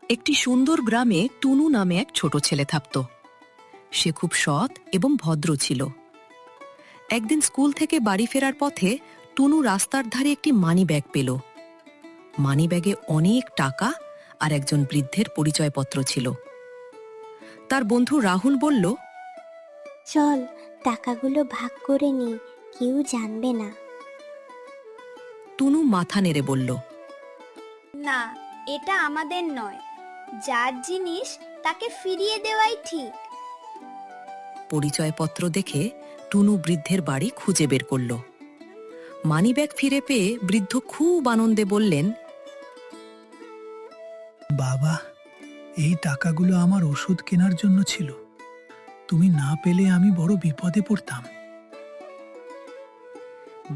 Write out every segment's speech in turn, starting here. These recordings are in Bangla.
একটি সুন্দর গ্রামে টুনু নামে এক ছোট ছেলে থাকত। সে খুব সৎ এবং ভদ্র ছিল। একদিন স্কুল থেকে বাড়ি ফেরার পথে টুনু রাস্তার ধারে একটি মানিব্যাগ পেল। মানিব্যাগে অনেক টাকা আর একজন বৃদ্ধের পরিচয়পত্র ছিল। তার বন্ধু রাহুল বলল, চল টাকাগুলো ভাগ করে নি, কেউ জানবে না। টুনু মাথা নেড়ে বলল, না, এটা আমাদের নয়। যার জিনিস তাকে ফিরিয়ে দেওয়াই ঠিক। পরিচয়পত্র দেখে টুনু বৃদ্ধের বাড়ি খুঁজে বের করল। মানিব্যাগ ফিরে পেয়ে বৃদ্ধ খুব আনন্দে বললেন, বাবা, এই টাকাগুলো আমার ওষুধ কেনার জন্য ছিল। তুমি না পেলে আমি বড় বিপদে পড়তাম।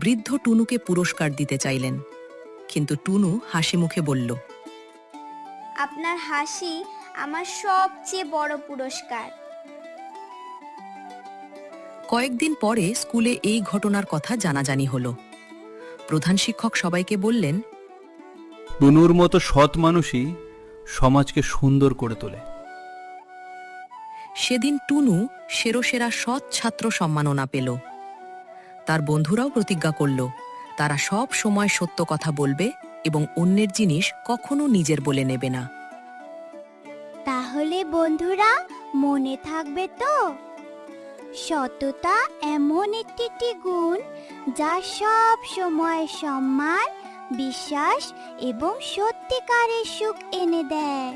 বৃদ্ধ টুনুকে পুরস্কার দিতে চাইলেন, কিন্তু টুনু হাসি মুখে বলল, আপনার হাসি আমার সবচেয়ে বড় পুরস্কার। কয়েকদিন পরে স্কুলে এই ঘটনার কথা জানাজানি হলো। প্রধান শিক্ষক সবাইকে বললেন, টুনুর মতো সৎ মানুষই সমাজকে সুন্দর করে তোলে। সেদিন টুনু সেরা সৎ ছাত্র সম্মাননা পেল। তার বন্ধুরাও প্রতিজ্ঞা করল তারা সব সময় সত্য কথা বলবে এবং অন্যের জিনিস কখনো নিজের বলে নেবে না। তাহলে বন্ধুরা, মনে থাকবে তো, সততা এমন একটি গুণ যা সব সময় সম্মান, বিশ্বাস এবং সত্যিকারের সুখ এনে দেয়।